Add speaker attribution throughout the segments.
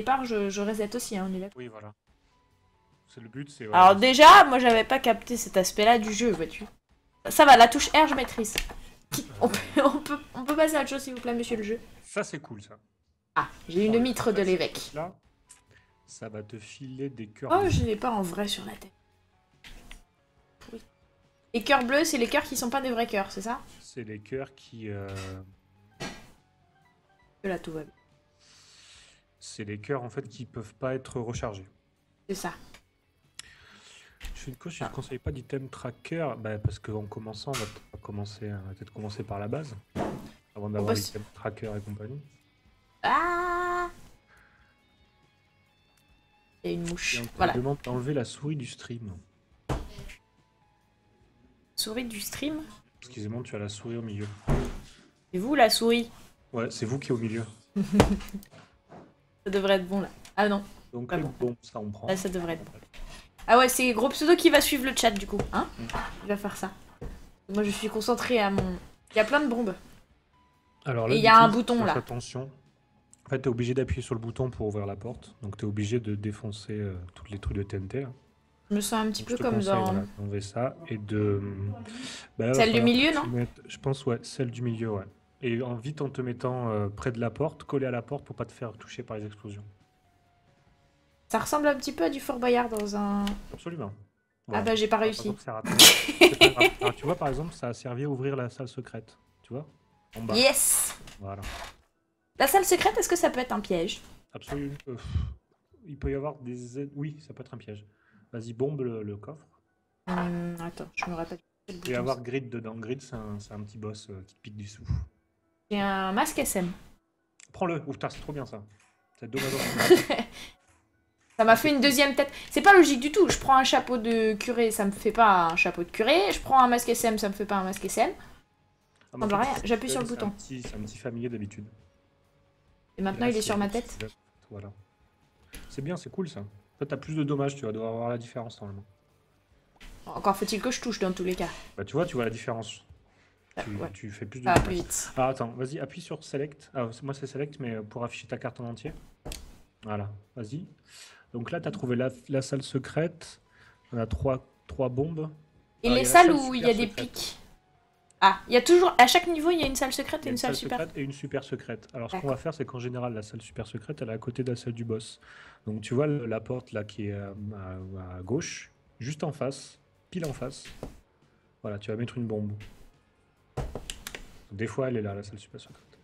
Speaker 1: départ, je reset aussi, hein, on est d'accord.
Speaker 2: Oui, voilà. C'est le but, c'est...
Speaker 1: Alors déjà, moi j'avais pas capté cet aspect-là du jeu, vois-tu. Ça va, la touche R, je maîtrise. On peut passer à autre chose, s'il vous plaît, monsieur le jeu.
Speaker 2: Ça, c'est cool, ça.
Speaker 1: Ah, j'ai une mitre de l'évêque.
Speaker 2: Là, ça va te filer des cœurs
Speaker 1: Oh,
Speaker 2: bleus.
Speaker 1: je l'ai pas en vrai sur la tête. Oui. Les cœurs bleus, c'est les cœurs qui sont pas des vrais cœurs, c'est ça?
Speaker 2: C'est les cœurs qui...
Speaker 1: Là, tout va bien.
Speaker 2: C'est les cœurs, en fait, qui peuvent pas être rechargés.
Speaker 1: C'est ça.
Speaker 2: Je fais une cause, je ne conseille pas d'item tracker, bah, parce qu'en commençant, on va peut-être commencer par la base, avant d'avoir l'item tracker et compagnie.
Speaker 1: Ah, il y a une mouche.
Speaker 2: Et on te
Speaker 1: voilà.
Speaker 2: demande d'enlever la souris du stream.
Speaker 1: Souris du stream?
Speaker 2: Excusez-moi, tu as la souris au milieu.
Speaker 1: C'est vous la souris?
Speaker 2: Ouais, c'est vous qui est au milieu.
Speaker 1: Ça devrait être bon là. Ah non.
Speaker 2: Donc
Speaker 1: Ah bon.
Speaker 2: bon, ça on prend.
Speaker 1: Là, ça devrait être bon. Ah ouais, c'est Gros Pseudo qui va suivre le chat du coup, hein? Il va faire ça. Moi je suis concentrée à mon... Il y a plein de bombes.
Speaker 2: Alors là,
Speaker 1: et il y a un bouton là.
Speaker 2: Attention. En fait, t'es obligé d'appuyer sur le bouton pour ouvrir la porte. Donc t'es obligé de défoncer tous les trucs de TNT. Là.
Speaker 1: Je me sens un petit
Speaker 2: Donc,
Speaker 1: peu comme dans...
Speaker 2: Voilà, d'enlever ça et de... Bah,
Speaker 1: celle du milieu, non?
Speaker 2: Je pense, ouais, celle du milieu, ouais. Et vite en te mettant près de la porte, collé à la porte pour pas te faire toucher par les explosions.
Speaker 1: Ça ressemble un petit peu à du Fort Boyard dans un...
Speaker 2: Absolument.
Speaker 1: Voilà. Ah bah j'ai pas réussi.
Speaker 2: Pas grave. Alors, tu vois par exemple, ça a servi à ouvrir la salle secrète. Tu vois en bas.
Speaker 1: Yes.
Speaker 2: Voilà.
Speaker 1: La salle secrète, est-ce que ça peut être un piège?
Speaker 2: Absolument. Il peut y avoir des aides. Oui, ça peut être un piège. Vas-y, bombe le coffre.
Speaker 1: Attends, je me rappelle.
Speaker 2: Il peut y avoir Grid dedans. Grid, c'est un petit boss qui te pique du sou.
Speaker 1: J'ai un masque SM.
Speaker 2: Prends-le. Ouf, c'est trop bien ça. C'est dommage.
Speaker 1: Ça m'a fait une deuxième tête. C'est pas logique du tout. Je prends un chapeau de curé, ça me fait pas un chapeau de curé. Je prends un masque SM, ça me fait pas un masque SM. Ah, rien. J'appuie sur le bouton.
Speaker 2: C'est un petit familier d'habitude.
Speaker 1: Et maintenant, il est sur ma tête.
Speaker 2: Voilà. C'est bien, c'est cool ça. En fait, t'as plus de dommages, tu vas devoir voir la différence normalement.
Speaker 1: Encore faut-il que je touche dans tous les cas.
Speaker 2: Bah, tu vois la différence.
Speaker 1: Ouais.
Speaker 2: Tu fais plus de
Speaker 1: dommages. Plus vite.
Speaker 2: Ah, attends, vas-y, appuie sur Select. Ah, moi, c'est Select, mais pour afficher ta carte en entier. Voilà, vas-y. Donc là, tu as trouvé la salle secrète. On a trois bombes.
Speaker 1: Et les salles où il y a des pics. Ah, il y a toujours... À chaque niveau, il y a une salle secrète et une salle super...
Speaker 2: Et une super secrète. Alors, ce qu'on va faire, c'est qu'en général, la salle super secrète, elle est à côté de la salle du boss. Donc, tu vois la porte là qui est à gauche, juste en face, pile en face. Voilà, tu vas mettre une bombe. Des fois, elle est là, la salle super secrète.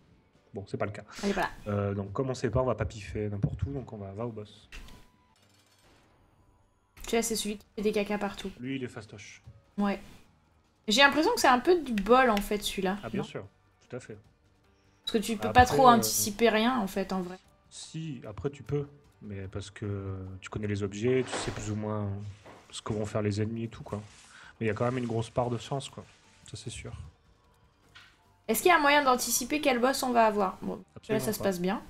Speaker 2: Bon, c'est pas le cas.
Speaker 1: Allez, voilà.
Speaker 2: Donc, comme on sait pas, on va pas piffer n'importe où, donc on va au boss.
Speaker 1: Tu vois, c'est celui qui fait des caca partout.
Speaker 2: Lui, il est fastoche.
Speaker 1: Ouais. J'ai l'impression que c'est un peu du bol, en fait, celui-là.
Speaker 2: Ah, bien sûr, tout à fait.
Speaker 1: Parce que tu peux pas trop anticiper rien, en fait, en vrai.
Speaker 2: Si, après, tu peux. Mais parce que tu connais les objets, tu sais plus ou moins ce que vont faire les ennemis et tout, quoi. Mais il y a quand même une grosse part de chance, quoi. Ça, c'est sûr.
Speaker 1: Est-ce qu'il y a un moyen d'anticiper quel boss on va avoir? Bon, là, ça se passe bien.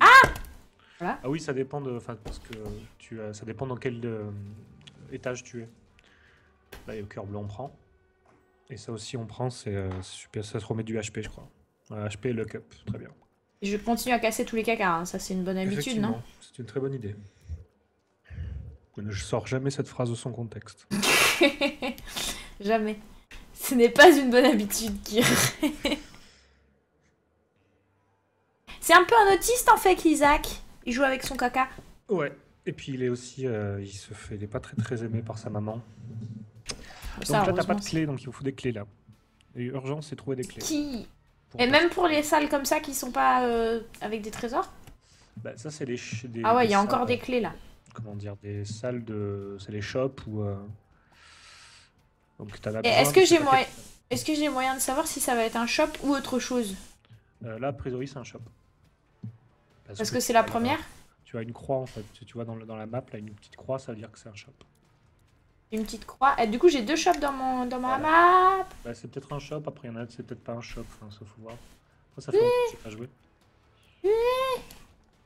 Speaker 1: Ah! Voilà.
Speaker 2: Ah oui, ça dépend de... Enfin, parce que ça dépend dans quel étage tu es. Là, il y a le cœur bleu, on prend. Et ça aussi, on prend, c'est super. Ça se remet du HP, je crois. HP et luck up, très bien.
Speaker 1: Et je continue à casser tous les cacas, hein. Ça c'est une bonne habitude, non?
Speaker 2: C'est une très bonne idée. Je sors jamais cette phrase de son contexte.
Speaker 1: Jamais. Ce n'est pas une bonne habitude, Kir. C'est un peu un autiste en fait, Isaac. Il joue avec son caca.
Speaker 2: Ouais. Et puis il est aussi, il est pas très aimé par sa maman. Donc
Speaker 1: ça,
Speaker 2: là t'as pas de clé, donc il vous faut des clés là. Et urgent, c'est trouver des clés.
Speaker 1: Et même pour les salles comme ça qui sont pas avec des trésors?
Speaker 2: Bah ça c'est des
Speaker 1: ah ouais, il y a encore des clés là.
Speaker 2: Comment dire, des salles de... C'est les shops ou... Donc t'en as
Speaker 1: besoin. Est-ce que j'ai moyen de savoir si ça va être un shop ou autre chose?
Speaker 2: Là, a priori, c'est un shop.
Speaker 1: Parce que c'est la première?
Speaker 2: Tu as une croix en fait. Tu vois dans la map, là, une petite croix, ça veut dire que c'est un shop.
Speaker 1: Une petite croix. Et du coup, j'ai deux shops dans ma map.
Speaker 2: Bah, c'est peut-être un shop, après il y en a, c'est peut-être pas un shop, enfin, ça faut voir. Ça fait longtemps que j'ai pas joué.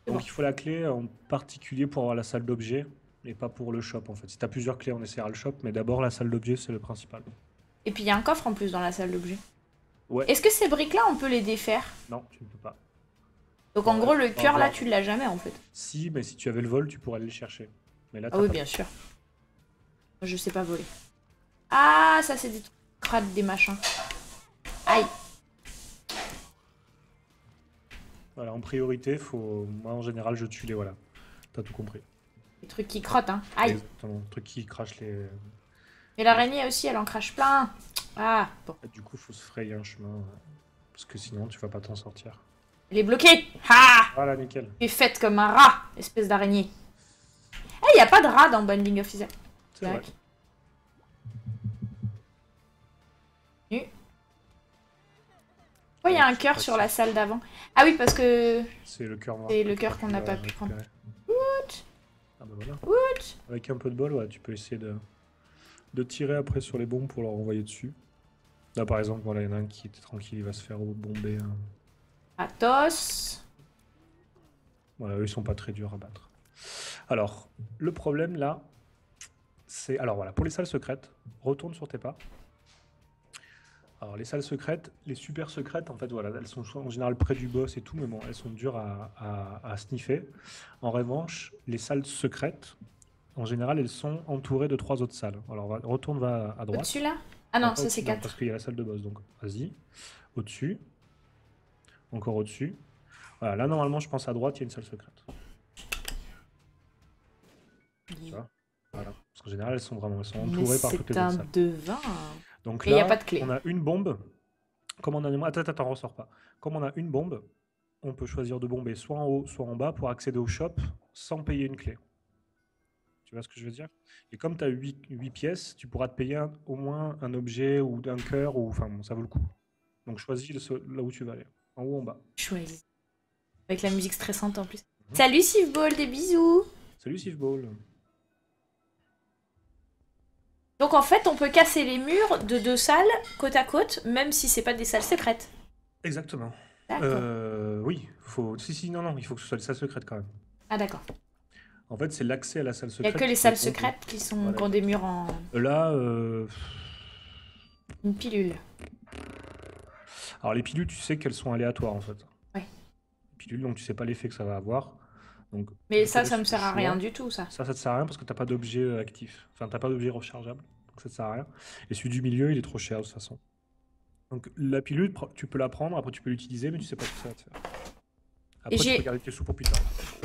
Speaker 2: Donc il faut la clé en particulier pour avoir la salle d'objets et pas pour le shop en fait. Si t'as plusieurs clés, on essaiera le shop, mais d'abord la salle d'objets, c'est le principal.
Speaker 1: Et puis il y a un coffre en plus dans la salle d'objets.
Speaker 2: Ouais.
Speaker 1: Est-ce que ces briques-là, on peut les défaire?
Speaker 2: Non, tu ne peux pas.
Speaker 1: Donc en
Speaker 2: Ouais,
Speaker 1: gros, le
Speaker 2: faut
Speaker 1: cœur là,
Speaker 2: avoir-
Speaker 1: tu l'as jamais en fait.
Speaker 2: Si, mais si tu avais le vol, tu pourrais aller le chercher. Mais là,
Speaker 1: Ah
Speaker 2: t'as
Speaker 1: oui,
Speaker 2: pas.
Speaker 1: bien sûr. Je sais pas voler. Ah, ça c'est des trucs crades, des machins. Aïe.
Speaker 2: Voilà, en priorité, faut. Moi, en général, je tue les. Voilà. T'as tout compris.
Speaker 1: Des trucs qui crottent, hein. Aïe.
Speaker 2: Exactement. Le truc qui crache les.
Speaker 1: Et l'araignée aussi, elle en crache plein. Ah, bon.
Speaker 2: Et du coup, faut se frayer un chemin. Parce que sinon, tu vas pas t'en sortir.
Speaker 1: Elle est bloquée. Ah,
Speaker 2: Voilà, nickel.
Speaker 1: tu es faite comme un rat, espèce d'araignée. Eh, y a pas de rat dans Binding of Isaac.
Speaker 2: C'est vrai.
Speaker 1: Pourquoi il y a un cœur sur la salle d'avant? Ah oui, parce que
Speaker 2: C'est le cœur noir.
Speaker 1: c'est le cœur qu'on n'a pas pu prendre.
Speaker 2: Ah bah voilà. Avec un peu de bol, ouais, tu peux essayer de tirer après sur les bombes pour leur envoyer dessus. Là, par exemple, voilà, il y en a un qui était tranquille, il va se faire bomber.
Speaker 1: Athos.
Speaker 2: Voilà, eux, ils sont pas très durs à battre. Alors, le problème là, c'est. Alors voilà, pour les salles secrètes, retourne sur tes pas. Alors, les salles secrètes, les super secrètes, en fait, voilà, elles sont en général près du boss et tout, mais bon, elles sont dures à sniffer. En revanche, les salles secrètes, en général, elles sont entourées de 3 autres salles. Alors, retourne va à droite.
Speaker 1: Au-dessus là? Ah non,
Speaker 2: Pas
Speaker 1: ça c'est
Speaker 2: au-dessus, non,
Speaker 1: 4.
Speaker 2: parce qu'il y a la salle de boss, donc vas-y. Au-dessus. Encore au-dessus. Voilà, là, normalement, je pense à droite, il y a une salle secrète. Tu vois? Voilà. Parce qu'en général, elles sont entourées par toutes les
Speaker 1: C'est un
Speaker 2: autres salles.
Speaker 1: devin.
Speaker 2: Donc
Speaker 1: Et il n'y a
Speaker 2: là,
Speaker 1: pas de clé.
Speaker 2: on a une bombe. Comme on a... Attends, ressort pas. Comme on a une bombe, on peut choisir de bomber soit en haut, soit en bas pour accéder au shop sans payer une clé. Tu vois ce que je veux dire? Et comme tu as 8 pièces, tu pourras te payer au moins un objet ou un cœur, ou enfin, bon, ça vaut le coup. Donc choisis là où tu vas aller. En haut, en bas.
Speaker 1: Chouette. Avec la musique stressante en plus.
Speaker 2: Mhm.
Speaker 1: Salut Siveball, des bisous.
Speaker 2: Salut Siveball.
Speaker 1: Donc en fait, on peut casser les murs de 2 salles côte à côte, même si c'est pas des salles secrètes.
Speaker 2: Exactement.
Speaker 1: D'accord.
Speaker 2: Oui, faut. Si, non, il faut que ce soit les salles secrètes quand même.
Speaker 1: Ah d'accord.
Speaker 2: En fait, c'est l'accès à la salle
Speaker 1: Il n'y a
Speaker 2: secrète.
Speaker 1: que les
Speaker 2: qui
Speaker 1: salles
Speaker 2: est complet.
Speaker 1: secrètes qui sont
Speaker 2: Voilà.
Speaker 1: qui ont des murs en...
Speaker 2: Là,
Speaker 1: Une pilule.
Speaker 2: alors les pilules, tu sais qu'elles sont aléatoires en fait.
Speaker 1: Ouais.
Speaker 2: Les pilules, donc tu sais pas l'effet que ça va avoir. Donc,
Speaker 1: Mais
Speaker 2: je te
Speaker 1: ça
Speaker 2: laisse
Speaker 1: me
Speaker 2: le
Speaker 1: sert à
Speaker 2: choix.
Speaker 1: rien du tout, ça.
Speaker 2: Ça te sert à rien parce que t'as pas d'objet actif. Enfin, t'as pas d'objet rechargeable. Donc ça te sert à rien. Et celui du milieu, il est trop cher de toute façon. Donc la pilule, tu peux la prendre, après tu peux l'utiliser, mais tu sais pas ce que ça va te faire. Après, tu peux garder tes sous pour plus tard.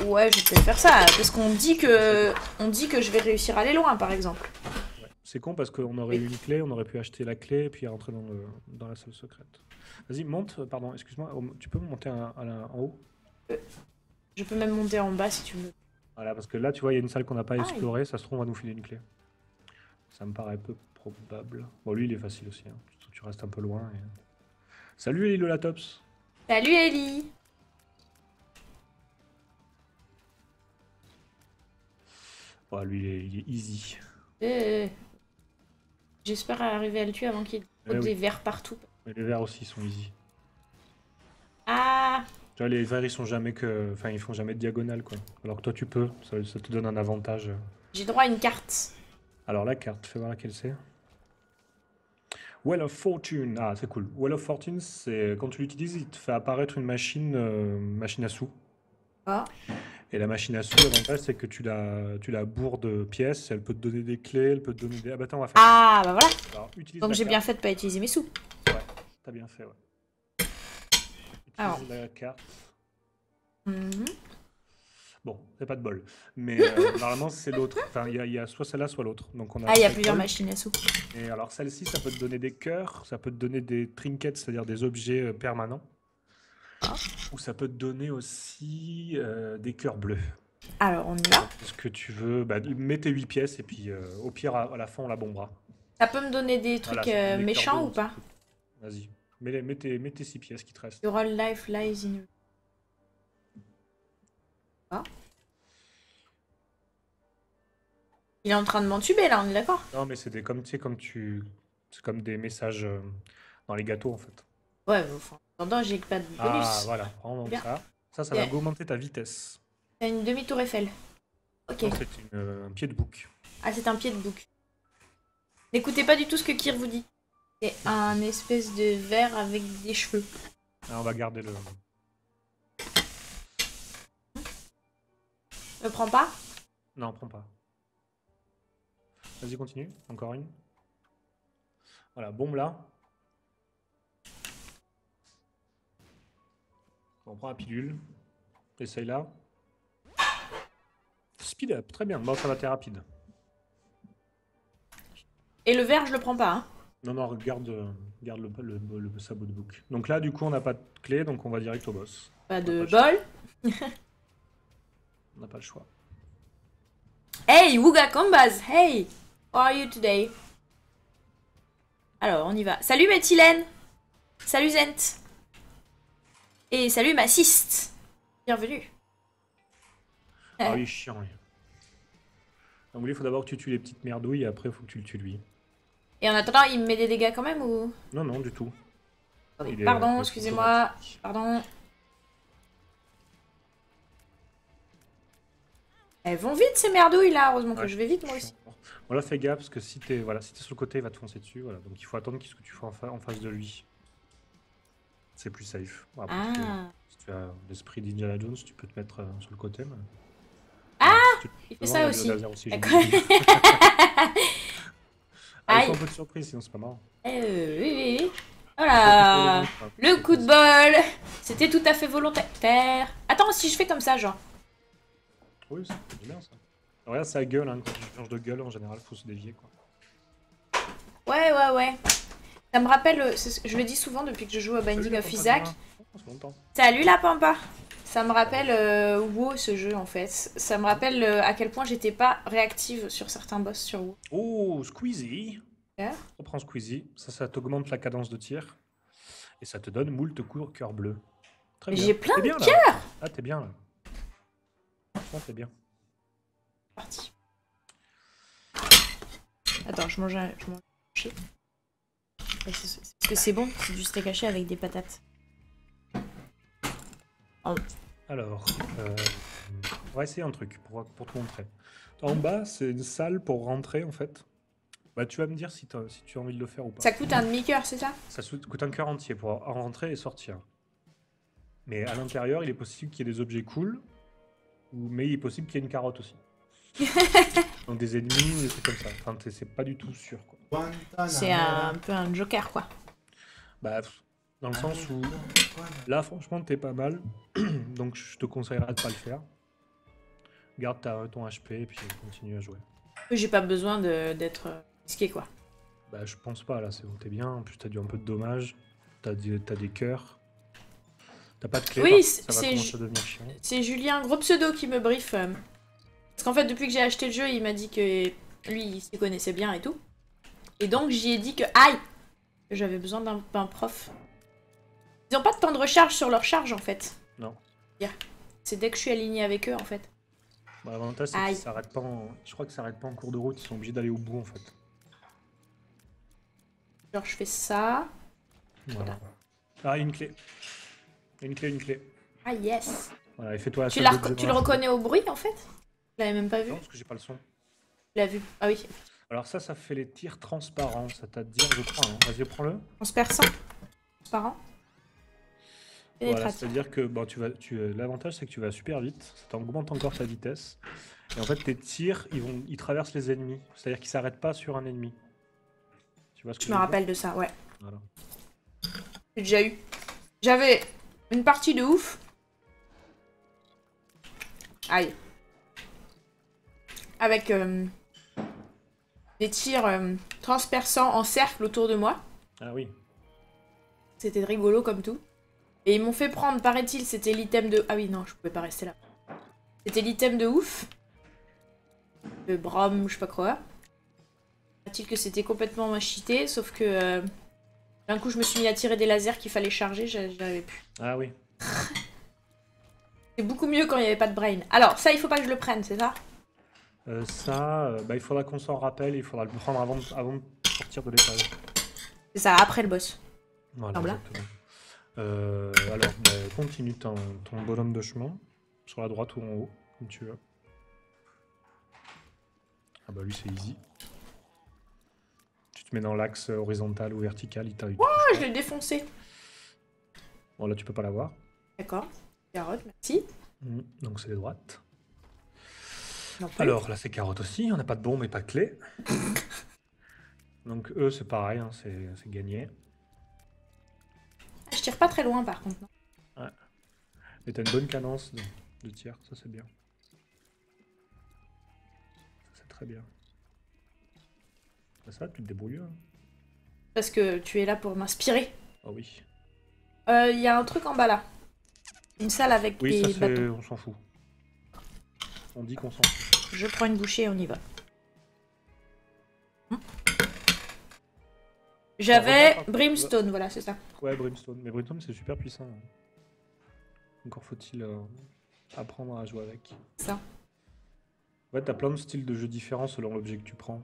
Speaker 1: Ouais, je vais peut-être faire ça, parce qu'on dit que je vais réussir à aller loin, par exemple.
Speaker 2: Ouais. C'est con parce qu'on aurait eu une clé, on aurait pu acheter la clé et puis rentrer dans la salle secrète. Vas-y, monte, pardon, excuse-moi, tu peux monter en haut?
Speaker 1: Je peux même monter en bas si tu veux.
Speaker 2: Voilà, parce que là, tu vois, il y a une salle qu'on n'a pas explorée, ça se trouve, on va nous filer une clé. Ça me paraît peu probable. Bon, lui, il est facile aussi, hein. Tu restes un peu loin. Et... Salut, Ellie Lolatops.
Speaker 1: Salut, Ellie.
Speaker 2: Oh, lui, il est easy.
Speaker 1: J'espère arriver à le tuer avant qu'il y ait des vers partout.
Speaker 2: Mais les vers aussi sont easy.
Speaker 1: Ah!
Speaker 2: Tu vois, les vers, ils sont jamais que... Enfin, ils font jamais de diagonale, quoi. Alors que toi, tu peux. Ça te donne un avantage.
Speaker 1: J'ai droit à une carte.
Speaker 2: Alors, la carte, fais voir laquelle c'est. Well of Fortune. Ah, c'est cool. Well of Fortune, c'est quand tu l'utilises, il te fait apparaître une machine à sous.
Speaker 1: Ah.
Speaker 2: Et la machine à sous, l'avantage, c'est que tu la bourres de pièces. Elle peut te donner des clés, elle peut te donner des... Ah bah attends, on va faire
Speaker 1: Ah, bah voilà.
Speaker 2: Alors, utilise
Speaker 1: Donc
Speaker 2: la
Speaker 1: j'ai
Speaker 2: carte.
Speaker 1: bien fait de pas utiliser mes sous.
Speaker 2: Ouais, t'as bien fait, ouais. Utilise
Speaker 1: Alors.
Speaker 2: la carte.
Speaker 1: Mhm.
Speaker 2: Bon, c'est pas de bol. Mais normalement, c'est l'autre. Enfin, il y a soit celle-là, soit l'autre. Donc on a
Speaker 1: Ah, il y a
Speaker 2: cette
Speaker 1: plusieurs
Speaker 2: bol.
Speaker 1: machines à sous.
Speaker 2: Et alors, celle-ci, ça peut te donner des cœurs, ça peut te donner des trinkets, c'est-à-dire des objets permanents. Ou ça peut te donner aussi des cœurs bleus.
Speaker 1: Alors, on y va.
Speaker 2: Est-ce que tu veux... Bah, mets tes 8 pièces et puis au pire, à la fin, on la bombera.
Speaker 1: Ça peut me donner des trucs
Speaker 2: Voilà, ça te donne des
Speaker 1: méchants
Speaker 2: cœurs
Speaker 1: ou
Speaker 2: bleus,
Speaker 1: pas?
Speaker 2: Vas-y. Mets tes 6 pièces qui te restent.
Speaker 1: Your whole life lies in... Ah. Il est en train de m'entuber là, on est d'accord?
Speaker 2: Non, mais c'est comme, tu sais, c'est comme des messages dans les gâteaux, en fait.
Speaker 1: Ouais, mais enfin, en attendant, j'ai pas de bonus.
Speaker 2: Ah, voilà. Prends donc
Speaker 1: Bien.
Speaker 2: ça va augmenter ta vitesse.
Speaker 1: T'as une demi-tour Eiffel. Ok.
Speaker 2: Non, c'est un pied de bouc.
Speaker 1: Ah, c'est un pied de bouc. N'écoutez pas du tout ce que Kir vous dit. C'est un espèce de verre avec des cheveux.
Speaker 2: Ah, on va garder le...
Speaker 1: Me prends pas.
Speaker 2: Non, prends pas. Vas-y, continue. Encore une. Voilà, bombe là. On prend la pilule. Essaye là. Speed up, très bien. Bon, ça va, t'es rapide.
Speaker 1: Et le verre, je le prends pas. Hein.
Speaker 2: Non, non, garde le sabot de bouc. Donc là, du coup, on n'a pas de clé, donc on va direct au boss.
Speaker 1: Pas de
Speaker 2: pas
Speaker 1: bol.
Speaker 2: On n'a pas le choix.
Speaker 1: Hey, Wuga Combas. Hey, how are you today? Alors, on y va. Salut Méthylène. Salut Zent. Et salut Massiste. Bienvenue.
Speaker 2: Ah oui, chiant. Oui. Donc il faut d'abord que tu tues les petites merdouilles et après il faut que tu le tues lui.
Speaker 1: Et en attendant, il me met des dégâts quand même ou...
Speaker 2: Non, non, du tout.
Speaker 1: Pardon, excusez-moi. Pardon. Elles vont vite ces merdouilles là, heureusement que je vais vite moi aussi.
Speaker 2: Bon là fais gaffe parce que si t'es voilà, si t'es sur le côté il va te foncer dessus. Voilà. Donc il faut attendre qu'est-ce que tu fais en face de lui. C'est plus safe. Bon, après, si tu as l'esprit d'Indiana Jones, tu peux te mettre sur le côté. Mais...
Speaker 1: Ah
Speaker 2: si
Speaker 1: il fait ça aussi.
Speaker 2: Ah, il faut un peu de surprise sinon c'est pas marrant.
Speaker 1: Oui, oui. Voilà. Le coup de bol. C'était tout à fait volontaire. Attends, si je fais comme ça, genre.
Speaker 2: Oui, c'est bien ça. Regarde sa gueule, hein. Quand tu changes de gueule en général, faut se dévier quoi.
Speaker 1: Ouais, ouais, ouais. Ça me rappelle, je le dis souvent depuis que je joue à Binding of Isaac. Salut la Pampa. Ça me rappelle WoW ce jeu en fait. Ça me rappelle à quel point j'étais pas réactive sur certains boss sur WoW.
Speaker 2: Oh, Squeezie.
Speaker 1: Yeah.
Speaker 2: Reprends Squeezie. Ça t'augmente la cadence de tir. Et ça te donne moult cours cœur bleu. Très bien.
Speaker 1: J'ai plein de
Speaker 2: cœurs. Ah, t'es bien là. Franchement, t'es bien.
Speaker 1: Parti. Attends, je mange un haché. Parce que c'est bon, c'est du steak haché avec des patates. Oh.
Speaker 2: Alors, on va essayer un truc pour te montrer. En bas, c'est une salle pour rentrer en fait. Bah, tu vas me dire si tu as envie de le faire ou pas.
Speaker 1: Ça coûte un demi-cœur, c'est ça?
Speaker 2: Ça coûte un cœur entier pour rentrer et sortir. Mais à l'intérieur, il est possible qu'il y ait des objets cool, mais il est possible qu'il y ait une carotte aussi. Donc des ennemis ou des trucs comme ça. Enfin, c'est pas du tout sûr, quoi.
Speaker 1: C'est un peu un joker, quoi.
Speaker 2: Bah, dans le sens où là, franchement, t'es pas mal. Donc je te conseillerais de pas le faire. Garde ton HP et puis continue à jouer.
Speaker 1: J'ai pas besoin d'être risqué, quoi.
Speaker 2: Bah, je pense pas, là, c'est bon, t'es bien. En plus, t'as dû un peu de dommages. T'as des cœurs. T'as pas de clé,
Speaker 1: oui,
Speaker 2: ça va commencer à devenir chiant. C'est
Speaker 1: Julien, gros pseudo, qui me brief. Parce qu'en fait, depuis que j'ai acheté le jeu, il m'a dit que lui, il s'y connaissait bien et tout. Et donc, j'y ai dit que, aïe, que j'avais besoin d'un prof. Ils ont pas de temps de recharge sur leur charge, en fait.
Speaker 2: Non.
Speaker 1: Yeah. C'est dès que je suis alignée avec eux, en fait.
Speaker 2: Bah, l'avantage, c'est qu'ils s'arrêtent pas Je crois que ça s'arrête pas en cours de route, ils sont obligés d'aller au bout, en fait.
Speaker 1: Genre, je fais ça.
Speaker 2: Voilà. Ah, une clé. Une clé.
Speaker 1: Ah, yes.
Speaker 2: Voilà, et fais-toi
Speaker 1: tu le reconnais au bruit, en fait? Je l'avais même pas vu.
Speaker 2: Non, parce que j'ai pas le son.
Speaker 1: Tu l'as vu. Ah oui.
Speaker 2: Alors ça fait les tirs transparents, ça t'a dire, je crois. Hein. Vas-y, prends-le.
Speaker 1: Transperçant. Transparent.
Speaker 2: Voilà, c'est-à-dire que bon, l'avantage, c'est que tu vas super vite. Ça t'augmente encore ta vitesse. Et en fait, tes tirs, ils traversent les ennemis. C'est-à-dire qu'ils s'arrêtent pas sur un ennemi. Tu vois ce que
Speaker 1: je me rappelle de ça, ouais.
Speaker 2: Voilà.
Speaker 1: J'ai déjà eu. J'avais une partie de ouf. Aïe. Avec des tirs transperçants en cercle autour de moi.
Speaker 2: Ah oui.
Speaker 1: C'était rigolo comme tout. Et ils m'ont fait prendre, paraît-il, c'était l'item de... Ah oui, non, je pouvais pas rester là. C'était l'item de ouf. Le Brom, je sais pas quoi. Paraît-il que c'était complètement cheaté, sauf que... d'un coup, je me suis mis à tirer des lasers qu'il fallait charger, j'avais plus.
Speaker 2: Ah oui.
Speaker 1: C'est beaucoup mieux quand il n'y avait pas de brain. Alors, ça, il faut pas que je le prenne, c'est ça?
Speaker 2: Bah, il faudra qu'on s'en rappelle, il faudra le prendre avant de sortir de l'étage.
Speaker 1: C'est ça, après le boss.
Speaker 2: Voilà, exactement. Alors, bah, continue ton bonhomme de chemin, sur la droite ou en haut, comme tu veux. Ah bah lui c'est easy. Tu te mets dans l'axe horizontal ou vertical, il t'arrive.
Speaker 1: Oh, je l'ai défoncé.
Speaker 2: Bon là tu peux pas l'avoir.
Speaker 1: D'accord. Carotte, merci.
Speaker 2: Donc c'est les droites.
Speaker 1: Non plus.
Speaker 2: Alors là, c'est carotte aussi. On n'a pas de bombe et pas de clé. Donc eux, c'est pareil, hein, c'est gagné.
Speaker 1: Je tire pas très loin par contre. Non.
Speaker 2: Ouais. Mais t'as une bonne cadence de tir, ça c'est bien. Ça c'est très bien. Ça, tu te débrouilles, hein.
Speaker 1: Parce que tu es là pour m'inspirer.
Speaker 2: Ah oui.
Speaker 1: Il y a un truc en bas là. Une salle avec
Speaker 2: Oui, ça
Speaker 1: des
Speaker 2: c'est...
Speaker 1: bâtons.
Speaker 2: On s'en fout. On dit qu'on s'en fout.
Speaker 1: Je prends une bouchée et on y va. J'avais
Speaker 2: regarde,
Speaker 1: Brimstone, voilà, c'est ça.
Speaker 2: Ouais, Brimstone. Mais Brimstone, c'est super puissant, hein. Encore faut-il apprendre à jouer avec.
Speaker 1: Ça.
Speaker 2: En fait, t'as plein de styles de jeux différents selon l'objet que tu prends.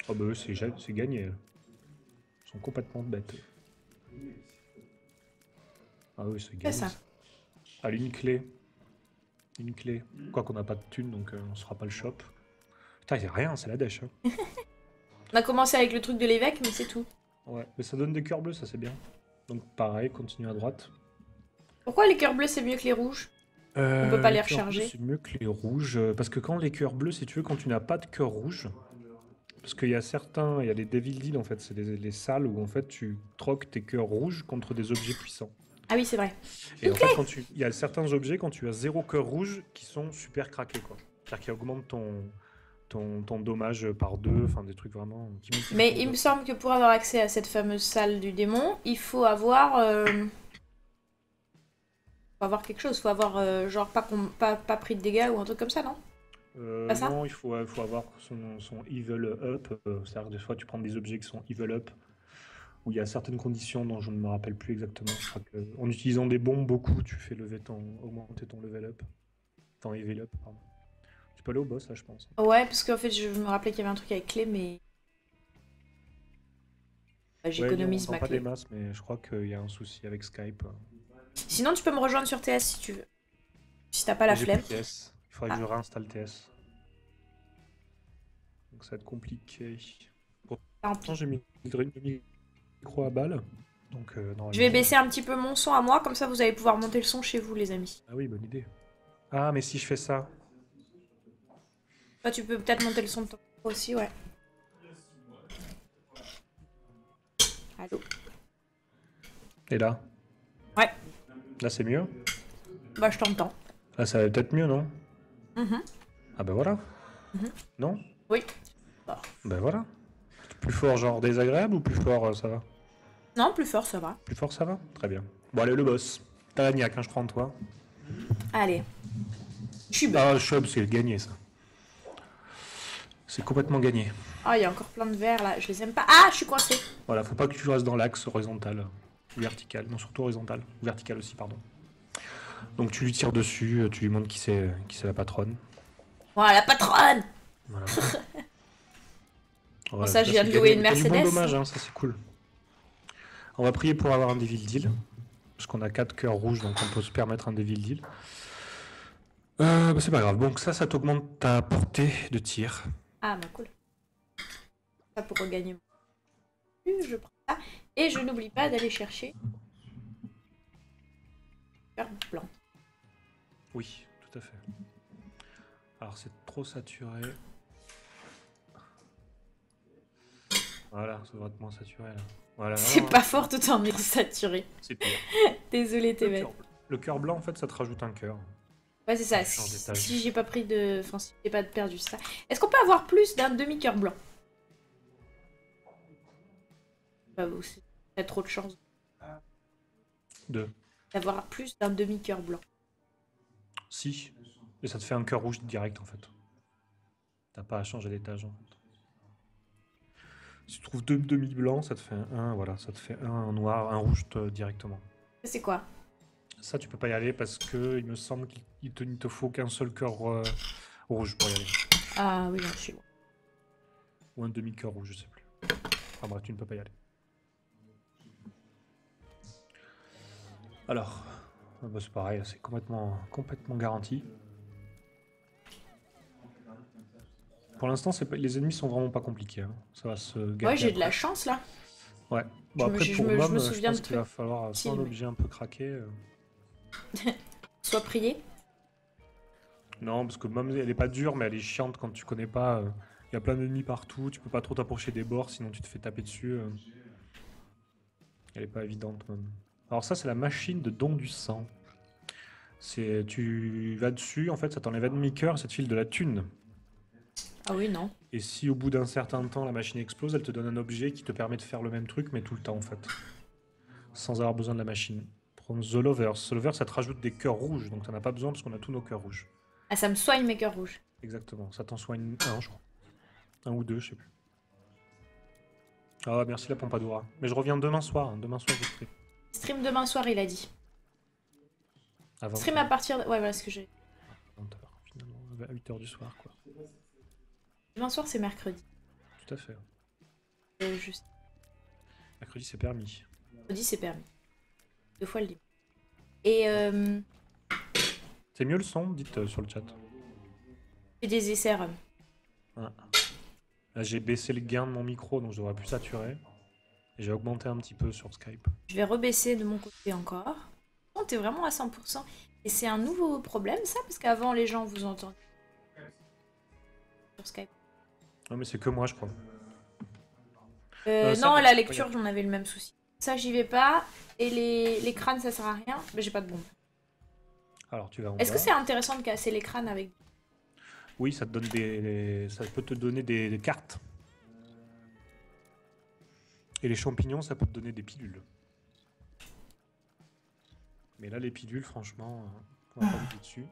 Speaker 2: Oh bah eux, c'est gagné. Ils sont complètement bêtes. Ah oui, c'est gagné.
Speaker 1: ça.
Speaker 2: Allez, une clé. Une clé. Quoi qu'on n'a pas de thunes, donc on se fera pas le shop. Putain, il y a rien, c'est la dèche. Hein.
Speaker 1: On a commencé avec le truc de l'évêque, mais c'est tout.
Speaker 2: Ouais, mais ça donne des cœurs bleus, ça c'est bien. Donc pareil, continue à droite.
Speaker 1: Pourquoi les cœurs bleus c'est mieux que les rouges? On peut pas les
Speaker 2: cœurs bleus,
Speaker 1: recharger.
Speaker 2: c'est mieux que les rouges. Parce que quand les cœurs bleus, si tu veux, quand tu n'as pas de cœur rouge, parce qu'il y a certains, il y a les Devil Deal en fait, c'est les salles où en fait tu troques tes cœurs rouges contre des objets puissants.
Speaker 1: Ah oui, c'est vrai.
Speaker 2: Et en fait, il y a certains objets quand tu as 0 cœur rouge qui sont super craqués quoi. C'est-à-dire qu'ils augmentent ton dommage par 2, enfin des trucs vraiment qui multiplient
Speaker 1: Mais
Speaker 2: ton
Speaker 1: il me
Speaker 2: dommage.
Speaker 1: semble que pour avoir accès à cette fameuse salle du démon, il faut avoir... faut avoir quelque chose, faut avoir genre pas pris de dégâts ou un truc comme ça, non? Pas ça?
Speaker 2: Non, il faut avoir son Evil Up. C'est-à-dire des fois tu prends des objets qui sont Evil Up, où il y a certaines conditions dont je ne me rappelle plus exactement. Je crois que en utilisant des bombes beaucoup, tu fais augmenter ton level up. Ton Evil Up, pardon. Tu peux aller au boss là, je pense.
Speaker 1: Ouais, parce qu'en fait, je me rappelais qu'il y avait un truc avec clé, mais... Bah,
Speaker 2: Ouais,
Speaker 1: j'économise
Speaker 2: on
Speaker 1: ma
Speaker 2: entend pas des
Speaker 1: clé.
Speaker 2: masses, mais je crois qu'il y a un souci avec Skype.
Speaker 1: Sinon, tu peux me rejoindre sur TS si tu veux. Si t'as pas la
Speaker 2: Mais j'ai plus
Speaker 1: flemme.
Speaker 2: TS. Il faudrait que
Speaker 1: Ah.
Speaker 2: je réinstalle TS. Donc ça va être compliqué.
Speaker 1: Tant
Speaker 2: Pourtant,
Speaker 1: pis.
Speaker 2: j'ai mis le micro à balle. Donc,
Speaker 1: Je vais
Speaker 2: normalement...
Speaker 1: baisser un petit peu mon son à moi, comme ça vous allez pouvoir monter le son chez vous, les amis.
Speaker 2: Ah oui, bonne idée. Ah, mais si je fais ça...
Speaker 1: Toi, tu peux peut-être monter le son de ton micro aussi, ouais. Allô?
Speaker 2: Et là?
Speaker 1: Ouais.
Speaker 2: Là, c'est mieux?
Speaker 1: Bah, je t'entends.
Speaker 2: Là, ça va peut-être mieux, non?
Speaker 1: Mhm.
Speaker 2: Ah bah voilà. Non?
Speaker 1: Oui.
Speaker 2: Ben voilà. Plus fort, genre désagréable ou plus fort, ça va?
Speaker 1: Non, plus fort, ça va.
Speaker 2: Plus fort, ça va? Très bien. Bon, allez, le boss. T'as la niaque, hein, je prends de toi.
Speaker 1: Allez. Chub.
Speaker 2: Ah, le Shub, c'est gagné, ça. C'est complètement gagné.
Speaker 1: Ah, il y a encore plein de verres là, je les aime pas. Ah, je suis coincée.
Speaker 2: Voilà, faut pas que tu restes dans l'axe horizontal. Ou vertical. Non, surtout horizontal. Ou vertical aussi, pardon. Donc tu lui tires dessus, tu lui montres qui c'est la patronne.
Speaker 1: Voilà, la patronne.
Speaker 2: Voilà.
Speaker 1: Bon,
Speaker 2: Voilà,
Speaker 1: ça, je
Speaker 2: là,
Speaker 1: viens de
Speaker 2: c'est
Speaker 1: louer
Speaker 2: gagné.
Speaker 1: une
Speaker 2: T'as du bon
Speaker 1: Mercedes.
Speaker 2: dommage, hein, ça c'est cool. On va prier pour avoir un Devil Deal. Parce qu'on a 4 cœurs rouges, donc on peut se permettre un Devil Deal. Bah, c'est pas grave. Donc ça t'augmente ta portée de tir.
Speaker 1: Ah, bah cool. Ça pour regagner mon je prends ça. Et je n'oublie pas d'aller chercher cœur blanc.
Speaker 2: Oui, tout à fait. Alors c'est trop saturé. Voilà, ça devrait être moins saturé là. Voilà,
Speaker 1: C'est
Speaker 2: non,
Speaker 1: pas fort tout en mire saturé.
Speaker 2: c'est pire.
Speaker 1: Désolée, t'es bête.
Speaker 2: Le cœur blanc, en fait, ça te rajoute un cœur.
Speaker 1: Ouais, c'est ça.
Speaker 2: Change d'étage.
Speaker 1: Si j'ai pas pris de... Enfin, si j'ai pas perdu ça. Est-ce qu'on peut avoir plus d'un demi-cœur blanc? Bah, c'est t'as trop de chance
Speaker 2: Deux.
Speaker 1: d'avoir plus d'un demi-cœur blanc.
Speaker 2: Si. Et ça te fait un cœur rouge direct, en fait. T'as pas à changer d'étage, en fait. Si tu trouves deux demi-blancs, ça te fait un, voilà, ça te fait un noir, un rouge directement.
Speaker 1: C'est quoi?
Speaker 2: Ça, tu peux pas y aller parce que il me semble qu'il ne te faut qu'un seul cœur rouge pour y aller.
Speaker 1: Ah oui, non, je suis bon.
Speaker 2: Ou un demi-cœur rouge, je sais plus. Enfin bref, tu ne peux pas y aller. Alors, bah, c'est pareil, c'est complètement garanti. Pour l'instant, les ennemis sont vraiment pas compliqués. Hein. Ça va se gâter.
Speaker 1: Ouais, j'ai de la
Speaker 2: après.
Speaker 1: chance là.
Speaker 2: Ouais. Bon, après,
Speaker 1: je
Speaker 2: pour
Speaker 1: me
Speaker 2: Mom, je
Speaker 1: souviens
Speaker 2: pense
Speaker 1: de
Speaker 2: qu'il va
Speaker 1: trucs
Speaker 2: falloir soit un
Speaker 1: utiles,
Speaker 2: objet un peu craqué.
Speaker 1: Soit prié.
Speaker 2: Non, parce que même elle est pas dure, mais elle est chiante quand tu connais pas. Il y a plein d'ennemis partout, tu peux pas trop t'approcher des bords, sinon tu te fais taper dessus. Elle est pas évidente même. Alors ça, c'est la machine de don du sang. C'est, tu vas dessus, en fait, ça t'enlève un demi-cœur, ça te file de la thune.
Speaker 1: Ah oui, non.
Speaker 2: Et si au bout d'un certain temps la machine explose, elle te donne un objet qui te permet de faire le même truc, mais tout le temps en fait. Sans avoir besoin de la machine. Prends The Lovers. The Lovers, ça te rajoute des cœurs rouges, donc t'en as pas besoin parce qu'on a tous nos cœurs rouges.
Speaker 1: Ah, ça me soigne mes cœurs rouges.
Speaker 2: Exactement, ça t'en soigne un, je crois. Un ou deux, je sais plus. Ah, merci la Pompadoura. Mais je reviens demain soir, hein. Demain soir je stream.
Speaker 1: Stream demain soir, il a dit.
Speaker 2: À 20h.
Speaker 1: Stream à partir de... Ouais, voilà ce que j'ai.
Speaker 2: 20h, finalement. À 8h du soir, quoi.
Speaker 1: Demain soir, c'est mercredi.
Speaker 2: Tout à fait.
Speaker 1: Juste.
Speaker 2: Mercredi, c'est permis.
Speaker 1: Mercredi, c'est permis. 2 fois le dimanche. Et
Speaker 2: C'est mieux le son, dites sur le chat.
Speaker 1: j'ai des essais RUM.
Speaker 2: Ah. Là, j'ai baissé le gain de mon micro, donc je devrais plus saturer. Et j'ai augmenté un petit peu sur Skype.
Speaker 1: Je vais rebaisser de mon côté encore. Oh, t'es vraiment à 100%. Et c'est un nouveau problème, ça? Parce qu'avant, les gens vous entendent sur Skype.
Speaker 2: Non, mais c'est que moi, je crois.
Speaker 1: Non, la lecture, j'en avais le même souci. Ça, j'y vais pas. Et les crânes, ça sert à rien. Mais j'ai pas de bombe.
Speaker 2: Alors, tu vas en
Speaker 1: Est-ce que
Speaker 2: bas.
Speaker 1: c'est intéressant de casser les crânes avec...
Speaker 2: Oui, ça te donne ça peut te donner des cartes. Et les champignons, ça peut te donner des pilules. Mais là, les pilules, franchement, on va pas viser dessus.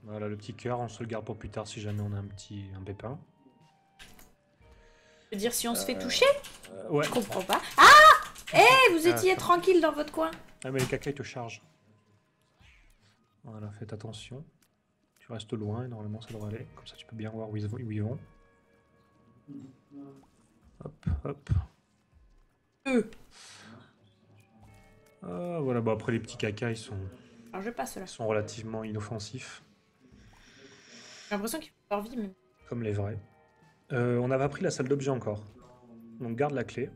Speaker 2: Voilà, le petit cœur, on se le garde pour plus tard si jamais on a un pépin.
Speaker 1: Je veux dire, si on se fait toucher?
Speaker 2: Ouais.
Speaker 1: Je comprends pas. Ah! Eh, vous étiez tranquille dans votre coin.
Speaker 2: Ah, mais les caca, ils te chargent. Voilà, faites attention. Tu restes loin et normalement ça devrait aller. Comme ça, tu peux bien voir où ils vont. Hop, hop. Ah, voilà, bon après les petits caca,
Speaker 1: Alors je passe là.
Speaker 2: ils sont relativement inoffensifs.
Speaker 1: J'ai l'impression qu'ils font leur vie, mais...
Speaker 2: Comme les vrais. On n'a pas pris la salle d'objet encore. Donc garde la clé.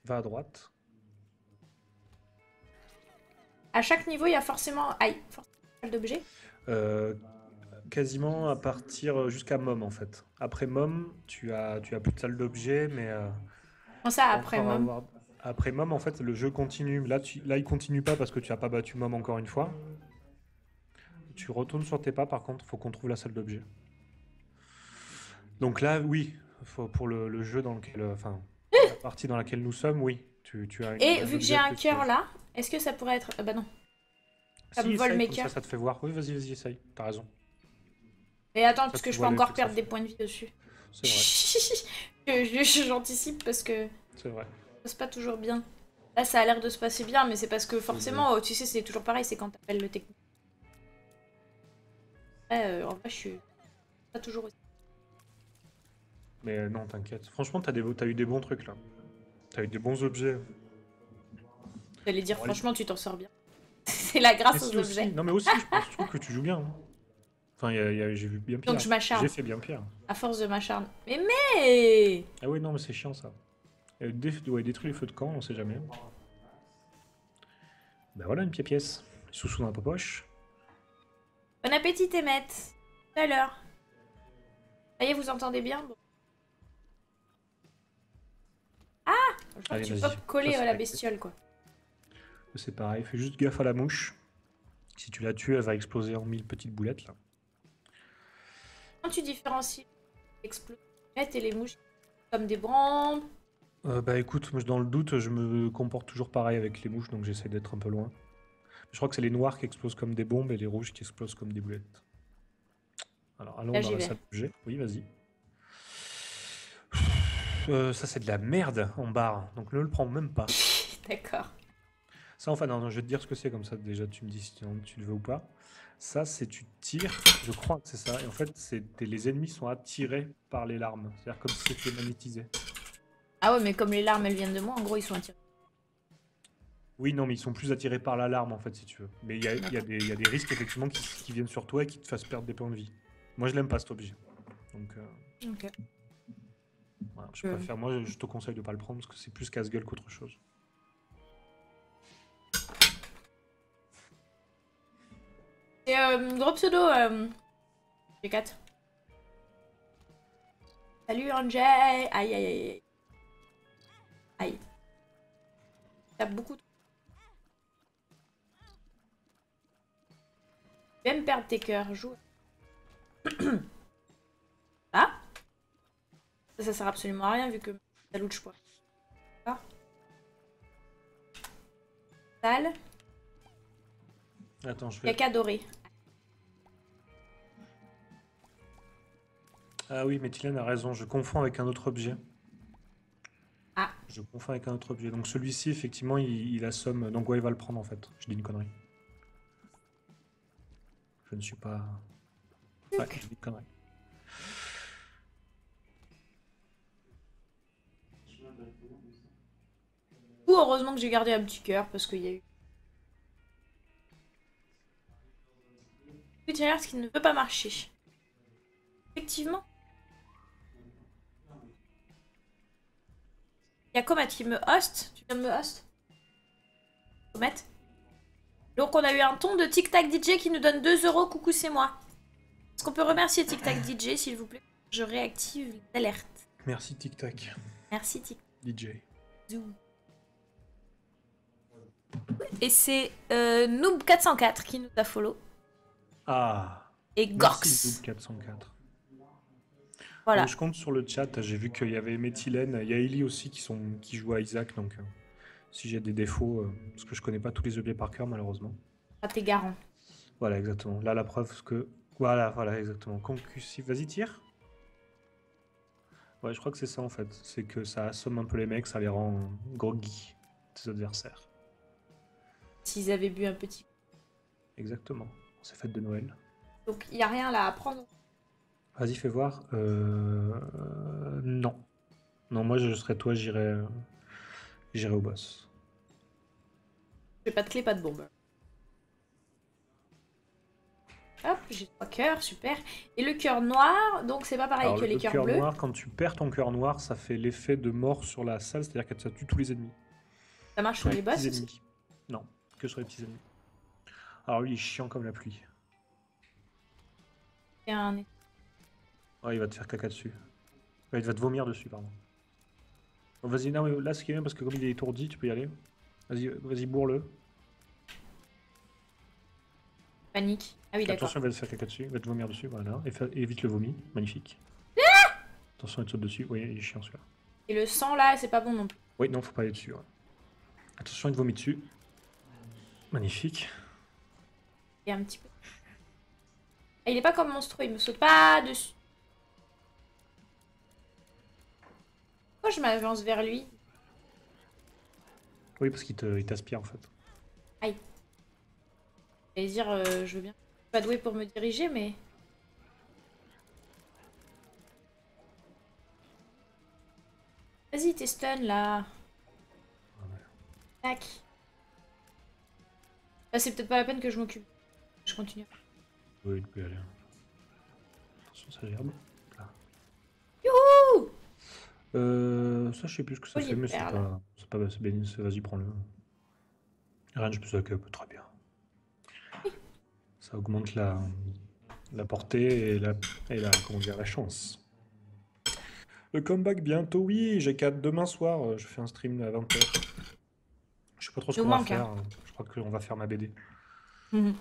Speaker 2: Va à droite.
Speaker 1: À chaque niveau, il y a forcément... Aïe, forcément une salle d'objet.
Speaker 2: Quasiment à partir jusqu'à Mom en fait. Après Mom, tu as plus de salle d'objet, mais...
Speaker 1: Comment ça, après Mom?
Speaker 2: Après Mom, en fait, le jeu continue. Là, il continue pas parce que tu n'as pas battu Mom encore une fois. Tu retournes sur tes pas, par contre, faut qu'on trouve la salle d'objet. Donc là, oui, pour le jeu dans lequel... Enfin, la partie dans laquelle nous sommes, oui. Tu as
Speaker 1: Et vu que j'ai un cœur là, est-ce que ça pourrait être... bah non. Ça me vole mes cœurs.
Speaker 2: Ça te fait voir. Oui, vas-y, essaye. T'as raison.
Speaker 1: Et attends,
Speaker 2: Ça,
Speaker 1: parce
Speaker 2: tu
Speaker 1: que je peux
Speaker 2: vois les
Speaker 1: encore
Speaker 2: trucs, ça
Speaker 1: perdre
Speaker 2: fait.
Speaker 1: des points de vie dessus.
Speaker 2: C'est vrai.
Speaker 1: J'anticipe parce que
Speaker 2: C'est vrai.
Speaker 1: ça passe pas toujours bien. Là, ça a l'air de se passer bien, mais c'est parce que forcément, tu sais, c'est toujours pareil, c'est quand t'appelles le technique. Ouais, en vrai, je suis pas toujours aussi.
Speaker 2: Mais non, t'inquiète. Franchement, t'as eu des bons trucs là. T'as eu des bons objets.
Speaker 1: J'allais dire,
Speaker 2: Bon,
Speaker 1: franchement, tu t'en sors bien. C'est la grâce
Speaker 2: Mais
Speaker 1: aux
Speaker 2: si aussi.
Speaker 1: objets.
Speaker 2: Non, mais aussi, je trouve que tu joues bien. Hein. Enfin, j'ai vu bien pire.
Speaker 1: Donc je m'acharne.
Speaker 2: J'ai fait bien pire.
Speaker 1: À force de m'acharner. Mais
Speaker 2: Ah oui, non, mais c'est chiant ça. Ouais, détruire les feux de camp, on sait jamais. Ben voilà, une pièce. Sous dans la poche.
Speaker 1: Bon appétit, Emmet. Tout à l'heure. Ça y est, vous entendez bien? Bon. Ah! Je crois
Speaker 2: Allez,
Speaker 1: que tu
Speaker 2: vas-y.
Speaker 1: peux coller
Speaker 2: Ça,
Speaker 1: à la
Speaker 2: c'est
Speaker 1: bestiole, quoi.
Speaker 2: C'est pareil, fais juste gaffe à la mouche. Si tu la tues, elle va exploser en 1000 petites boulettes là.
Speaker 1: Comment tu différencies l'explosion et les mouches comme des branches?
Speaker 2: Bah écoute, moi, dans le doute, je me comporte toujours pareil avec les mouches, donc j'essaie d'être un peu loin. Je crois que c'est les noirs qui explosent comme des bombes et les rouges qui explosent comme des boulettes. Alors allons
Speaker 1: Là,
Speaker 2: dans
Speaker 1: j'y
Speaker 2: la
Speaker 1: vais.
Speaker 2: salle d'objet. Oui, vas-y. Ça c'est de la merde en barre, donc ne le prends même pas.
Speaker 1: D'accord.
Speaker 2: Ça, enfin, non, je vais te dire ce que c'est, comme ça déjà tu me dis si tu le veux ou pas. Ça, c'est tu tires, je crois que c'est ça, et en fait, les ennemis sont attirés par les larmes. C'est-à-dire comme si c'était magnétisé.
Speaker 1: Ah ouais, mais comme les larmes, elles viennent de moi, en gros, ils sont attirés.
Speaker 2: Oui, non, mais ils sont plus attirés par l'alarme en fait, si tu veux. Mais il y a des risques effectivement qui viennent sur toi et qui te fassent perdre des points de vie. Moi, je l'aime pas cet objet. Donc,
Speaker 1: Ok.
Speaker 2: voilà, je préfère. Moi, je te conseille de pas le prendre parce que c'est plus casse-gueule qu'autre chose.
Speaker 1: Et gros pseudo, G4. Salut Angel. Aïe aïe aïe. Aïe. T'as beaucoup. Tu vas me perdre tes cœurs. Joue. Ah. Ça sert absolument à rien vu que ça louche pas. Ah. Sale.
Speaker 2: Attends, je vais...
Speaker 1: Caca doré.
Speaker 2: Ah oui, mais Tylène a raison, je confonds avec un autre objet.
Speaker 1: Ah.
Speaker 2: Je confonds avec un autre objet. Donc celui-ci, effectivement, il assomme... Donc ouais, il va le prendre, en fait. Je dis une connerie. Je ne suis pas... Ouais, je dis une connerie.
Speaker 1: Ou heureusement que j'ai gardé un petit cœur parce qu'il y a eu... Petit ce qui ne veut pas marcher. Effectivement. Il y a Comet qui me host. Tu viens de me host Comet. Donc on a eu un ton de Tic Tac DJ qui nous donne 2 €. Coucou, c'est moi. Est-ce qu'on peut remercier Tic Tac DJ, s'il vous plaît? Je réactive l'alerte.
Speaker 2: Merci Tic Tac.
Speaker 1: Merci Tic
Speaker 2: DJ.
Speaker 1: Zoom. Et c'est Noob404 qui nous a follow.
Speaker 2: Ah.
Speaker 1: Et Gorx.
Speaker 2: Merci 404.
Speaker 1: Voilà.
Speaker 2: Je compte sur le chat, j'ai vu qu'il y avait Méthylène, il y a Ellie aussi qui joue à Isaac, donc si j'ai des défauts, parce que je connais pas tous les objets par cœur malheureusement.
Speaker 1: Ah, t'es garant.
Speaker 2: Voilà, exactement. Là, la preuve que... Voilà, exactement. Concussif. Vas-y, tire. Ouais, je crois que c'est ça, en fait. C'est que ça assomme un peu les mecs, ça les rend groggy, tes adversaires.
Speaker 1: S'ils avaient bu un petit...
Speaker 2: Exactement. C'est fête de Noël.
Speaker 1: Donc, il n'y a rien là à prendre.
Speaker 2: Vas-y, fais voir. Non. Non, moi, je serais toi, j'irais au boss.
Speaker 1: J'ai pas de clé, pas de bombe. Hop, j'ai 3 cœurs, super. Et le cœur noir, donc c'est pas pareil
Speaker 2: Alors,
Speaker 1: que les
Speaker 2: le
Speaker 1: cœurs
Speaker 2: cœur
Speaker 1: bleus.
Speaker 2: noir, quand tu perds ton cœur noir, ça fait l'effet de mort sur la salle, c'est-à-dire que ça tue tous les ennemis.
Speaker 1: Ça marche sur les boss
Speaker 2: petits
Speaker 1: aussi.
Speaker 2: ennemis. Non, que sur les petits ennemis. Alors lui, il est chiant comme la pluie.
Speaker 1: Il y a un...
Speaker 2: Ouais, il va te faire caca dessus. Ouais, il va te vomir dessus, pardon. Bon, vas-y, non, mais là, ce qui est bien, parce que comme il est étourdi, tu peux y aller. Vas-y, bourre-le.
Speaker 1: Panique. Ah oui, d'accord.
Speaker 2: Attention, il va te faire caca dessus, il va te vomir dessus, voilà. Évite le vomi, magnifique. Attention, il te saute dessus. Oui, il est chiant celui-là.
Speaker 1: Et le sang là, c'est pas bon non plus.
Speaker 2: Oui, non, faut pas aller dessus. Ouais. Attention, il te vomit dessus. Magnifique.
Speaker 1: Il y a un petit peu... Ah, il est pas comme monstrueux, il me saute pas dessus. Pourquoi je m'avance vers lui?
Speaker 2: Oui, parce qu'il t'aspire en fait.
Speaker 1: Aïe. J'allais dire, je veux bien. Je suis pas douée pour me diriger, mais... Vas-y, t'es stun là. Tac. Là, c'est peut-être pas la peine que je m'occupe. Je continue.
Speaker 2: Oui, il peut y aller. Attention, ça gerbe. Là.
Speaker 1: Youhou!
Speaker 2: Ça, je sais plus ce que ça
Speaker 1: Oui,
Speaker 2: fait, mais c'est
Speaker 1: perle.
Speaker 2: pas. C'est pas. Vas-y, prends-le. Range plus up, très bien. Ça augmente la portée comment dire, la chance. Le comeback bientôt, oui, j'ai 4 demain soir, je fais un stream à 20h. Je sais pas trop ce
Speaker 1: Nous
Speaker 2: qu'on va
Speaker 1: manque,
Speaker 2: faire,
Speaker 1: hein.
Speaker 2: je crois qu'on va faire ma BD.
Speaker 1: Mhm.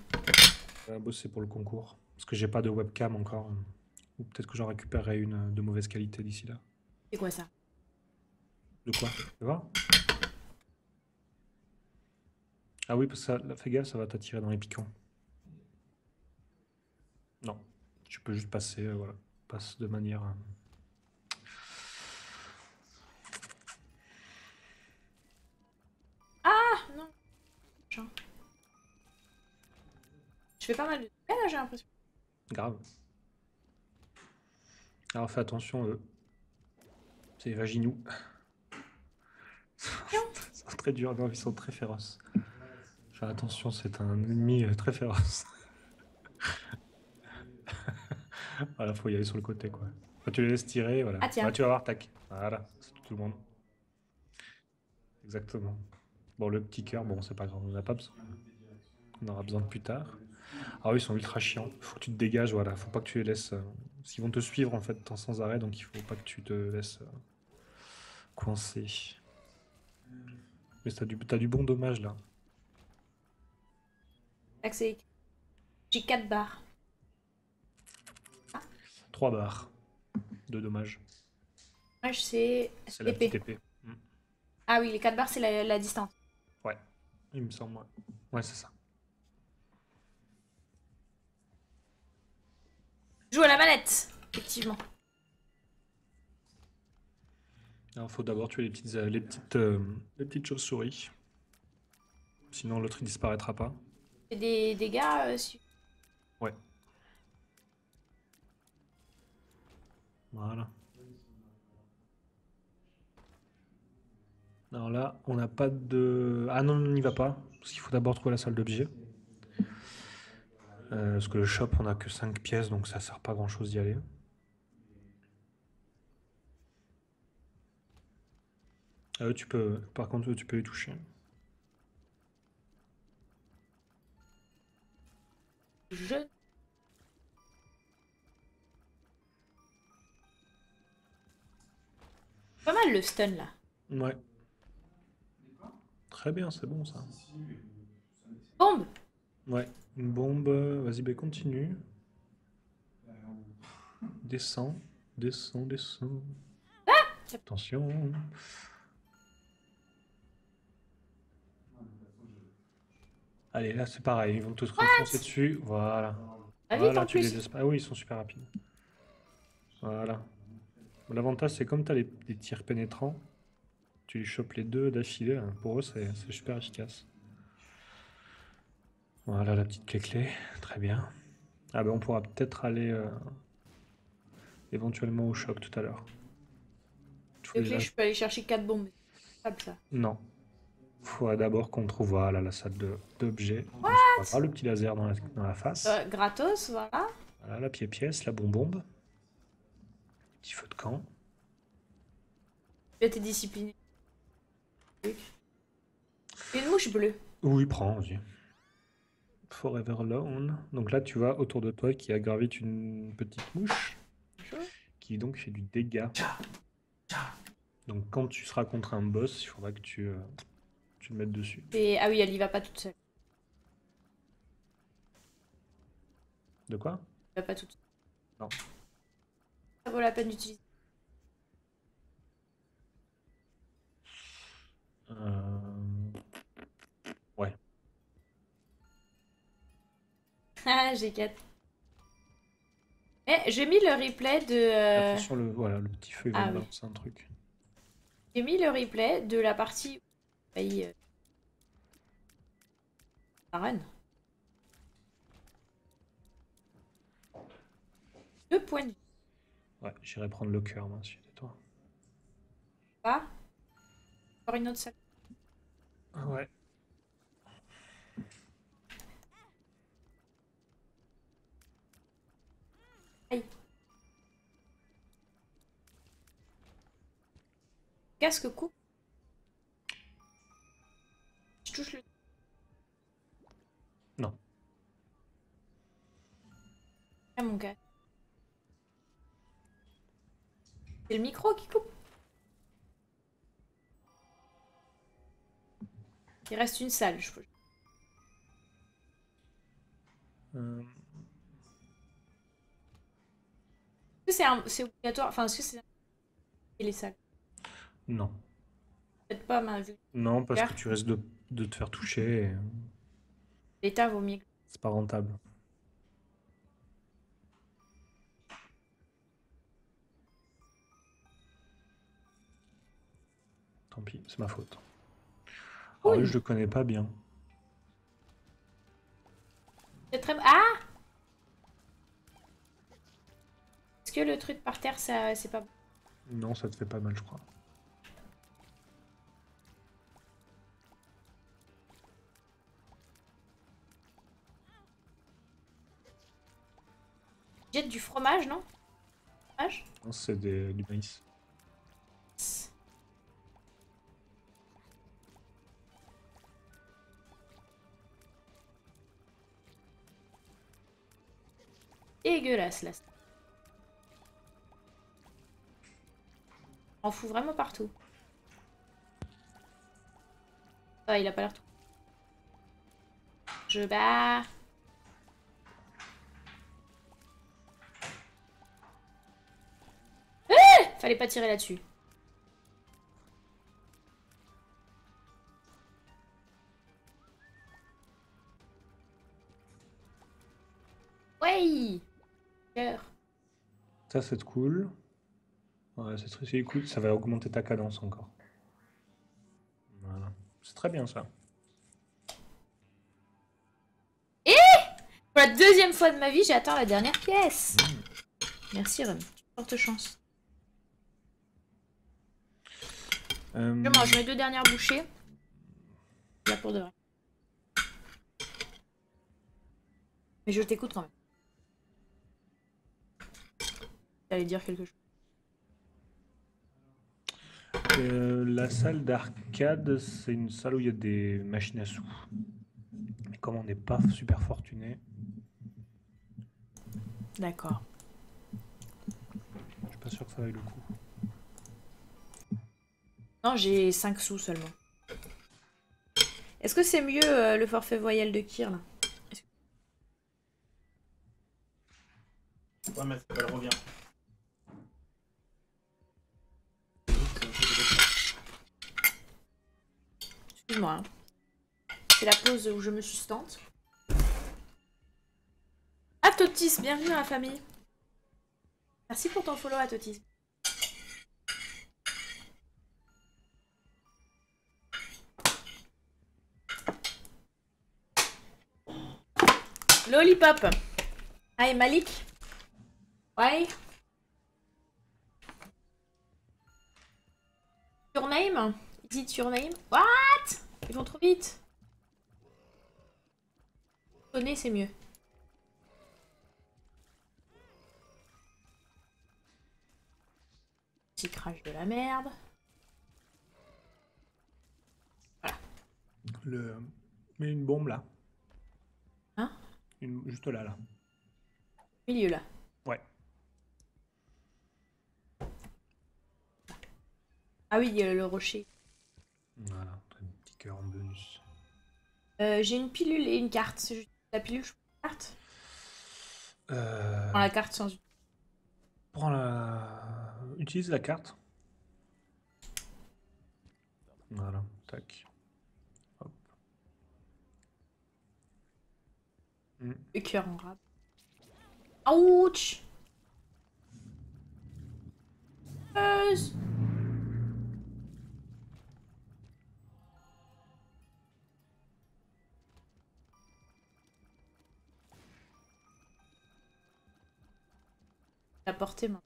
Speaker 2: On va bosser pour le concours, parce que j'ai pas de webcam encore. Ou peut-être que j'en récupérerai une de mauvaise qualité d'ici là.
Speaker 1: C'est quoi ça?
Speaker 2: De quoi? Tu veux voir? Ah oui, parce que ça, fais gaffe, ça va t'attirer dans les piquants. Non, tu peux juste passer, voilà. Passe de manière...
Speaker 1: Ah non. Je fais pas mal de... Ah, là, j'ai l'impression.
Speaker 2: Grave. Alors fais attention, c'est vaginous. C'est très dur, non, ils sont très féroces. Fais attention, c'est un ennemi très féroce. Voilà, faut y aller sur le côté, quoi. Quand tu les laisses tirer, voilà.
Speaker 1: Ah tiens.
Speaker 2: Ouais, tu vas voir, tac. Voilà, c'est tout le monde. Exactement. Bon, le petit cœur, bon, c'est pas grave, on n'a pas besoin. On aura besoin de plus tard. Ah oui, ils sont ultra chiants. Faut que tu te dégages, voilà. Faut pas que tu les laisses. Parce qu'ils vont te suivre en fait sans arrêt, donc il faut pas que tu te laisses coincer. Mais t'as du bon dommage là.
Speaker 1: Accès. J'ai 4 barres.
Speaker 2: 3 barres de dommage.
Speaker 1: Moi, c'est
Speaker 2: C'est la petite
Speaker 1: épée.
Speaker 2: épée. Mm.
Speaker 1: Ah oui, les 4 barres, c'est la distance.
Speaker 2: Ouais, il me semble, ouais. Ouais, c'est ça.
Speaker 1: Joue à la manette, effectivement.
Speaker 2: Alors, faut d'abord tuer les petites chauves-souris. Sinon, l'autre il disparaîtra pas.
Speaker 1: J'ai des dégâts.
Speaker 2: Ouais. Voilà. Alors là, on n'a pas de... Ah non, on n'y va pas. Parce qu'il faut d'abord trouver la salle d'objet. Parce que le shop, on a que 5 pièces, donc ça sert pas à grand chose d'y aller. Tu peux, par contre, tu peux y toucher.
Speaker 1: Je... Pas mal le stun là.
Speaker 2: Ouais. Très bien, c'est bon ça.
Speaker 1: Bombe.
Speaker 2: Ouais. Une bombe. Vas-y, bah, continue. Descends. Descends, descends. Attention. Allez, là c'est pareil, ils vont te foncer dessus. Voilà.
Speaker 1: Va vite
Speaker 2: Voilà,
Speaker 1: en
Speaker 2: tu les
Speaker 1: plus.
Speaker 2: laisses pas. Ah oui, ils sont super rapides. Voilà. L'avantage, c'est comme tu as les tirs pénétrants, tu les chopes les deux d'affilée. Là. Pour eux, c'est super efficace. Voilà la petite clé-clé. Très bien. Ah ben, on pourra peut-être aller éventuellement au shop tout à l'heure. Je
Speaker 1: De
Speaker 2: voulais
Speaker 1: clé,
Speaker 2: là.
Speaker 1: je peux aller chercher 4 bombes. C'est pas ça.
Speaker 2: Non. Faudra d'abord qu'on trouve voilà, la salle d'objets. On se
Speaker 1: What?
Speaker 2: prendra le petit laser dans la face.
Speaker 1: Gratos, voilà.
Speaker 2: Voilà, la pièce, la bonbombe. Petit feu de camp.
Speaker 1: Tu été discipliné. Une mouche bleue.
Speaker 2: Oui, prends, vas-y. Forever Alone. Donc là, tu vois autour de toi qui gravite une petite mouche qui donc fait du dégât. Donc quand tu seras contre un boss, il faudra que tu le mettes dessus.
Speaker 1: Ah oui, elle y va pas toute seule.
Speaker 2: De quoi?
Speaker 1: Elle va pas toute seule.
Speaker 2: Non.
Speaker 1: Ça vaut la peine d'utiliser.
Speaker 2: Ouais.
Speaker 1: Ah, j'ai 4. Eh, j'ai mis le replay de...
Speaker 2: Attention, voilà, le petit feu, il va
Speaker 1: Ah
Speaker 2: te
Speaker 1: oui.
Speaker 2: balancer un truc.
Speaker 1: J'ai mis le replay de la partie où j'ai failli... run. 2 points de vie.
Speaker 2: Ouais, j'irai prendre le cœur, moi, si j'étais toi.
Speaker 1: Pas. Encore une autre salle.
Speaker 2: Ouais.
Speaker 1: Aïe. Casque coupe. Je touche le...
Speaker 2: Non.
Speaker 1: Ah, mon gars. C'est le micro qui coupe. Il reste une salle, je crois.
Speaker 2: Euh,
Speaker 1: Est-ce que c'est obligatoire? Enfin, est-ce que c'est... Et les salles?
Speaker 2: non.
Speaker 1: Peut-être pas, ma vue.
Speaker 2: Non, parce que tu risques de te faire toucher et
Speaker 1: L'état vaut mieux.
Speaker 2: c'est pas rentable. Tant pis, c'est ma faute. Alors lui, je le connais pas bien.
Speaker 1: C'est très... Ah! Est-ce que le truc par terre, ça, c'est pas...
Speaker 2: Non, ça te fait pas mal, je crois.
Speaker 1: Jette du fromage, non? Fromage?
Speaker 2: Non, c'est du maïs.
Speaker 1: dégueulasse là. On fout vraiment partout. Ah, il a pas l'air tout. Je bats. Fallait pas tirer là-dessus. Ouais. Cœur.
Speaker 2: Ça, c'est cool. Ouais, c'est cool. Ça va augmenter ta cadence encore. Voilà. C'est très bien ça.
Speaker 1: Pour la deuxième fois de ma vie, j'ai atteint la dernière pièce. Merci Rem. Forte chance. Je mange mes 2 dernières bouchées. Là pour de vrai. Mais je t'écoute quand même. T'allais dire quelque chose.
Speaker 2: La salle d'arcade, c'est une salle où il y a des machines à sous. Mais comme on n'est pas super fortuné,
Speaker 1: D'accord.
Speaker 2: je suis pas sûr que ça vaille le coup.
Speaker 1: Non, j'ai 5 sous seulement. Est-ce que c'est mieux le forfait voyelle de Kyr là?
Speaker 3: Ouais, mais elle revient.
Speaker 1: Excuse-moi. Hein. C'est la pause où je me sustente. Atotis, bienvenue dans la famille. Merci pour ton follow, Atotis. Lollipop. Hi Malik. Ouais. Your name? Is it your name? What? Ils vont trop vite. Sonner, c'est mieux. Petit crash de la merde. Voilà.
Speaker 2: Mais une bombe là.
Speaker 1: Hein?
Speaker 2: Juste là, là.
Speaker 1: Milieu là.
Speaker 2: Ouais.
Speaker 1: Ah oui, il y a le rocher.
Speaker 2: Voilà, un petit cœur en bonus.
Speaker 1: J'ai une pilule et une carte. C'est juste la pilule, je prends la carte. Prends la carte sans...
Speaker 2: Utilise la carte. Voilà, tac. Hop.
Speaker 1: Le cœur en rab. Ouch! La portée main.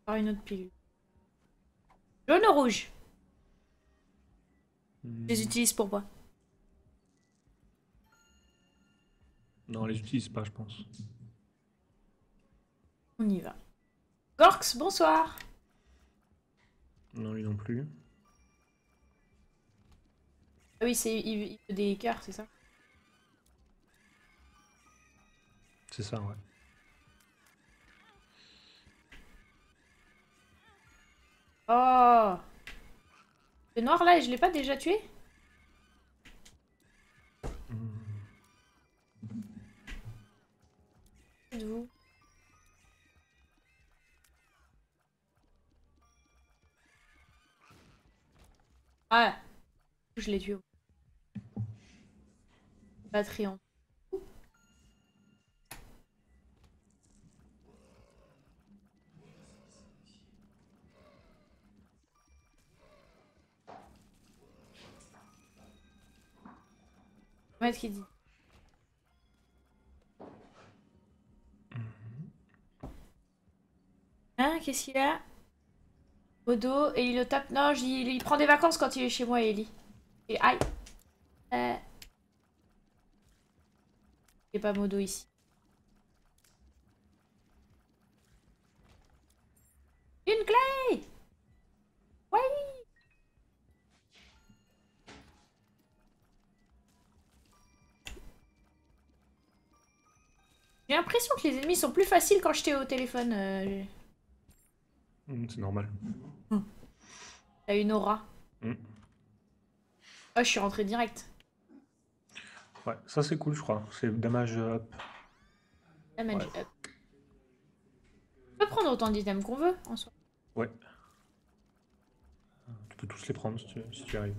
Speaker 1: Encore une autre pilule. Jaune ou rouge? Je les utilise pour quoi?
Speaker 2: Non, on les utilise pas, je pense.
Speaker 1: On y va. Gorks, bonsoir!
Speaker 2: Non, lui non plus.
Speaker 1: Ah oui, il veut des cœurs, c'est ça?
Speaker 2: C'est ça, ouais.
Speaker 1: Oh! Le noir là, je l'ai pas déjà tué? Êtes-vous? Ah! Je l'ai tué. Batterie en. Comment est-ce qu'il dit? Hein? Qu'est-ce qu'il a? Au dos, et il le tape. Non, il prend des vacances quand il est chez moi, Ellie. Et aïe! Il n'y a pas Modo ici. Une clé! Oui! J'ai l'impression que les ennemis sont plus faciles quand j'étais au téléphone.
Speaker 2: C'est normal.
Speaker 1: T'as une aura.
Speaker 2: Mm.
Speaker 1: Oh, je suis rentrée direct.
Speaker 2: Ouais, ça c'est cool, je crois. C'est damage up.
Speaker 1: Damage
Speaker 2: Ouais.
Speaker 1: up. On peut prendre autant d'items qu'on veut en soi.
Speaker 2: Ouais. Tu peux tous les prendre si tu arrives.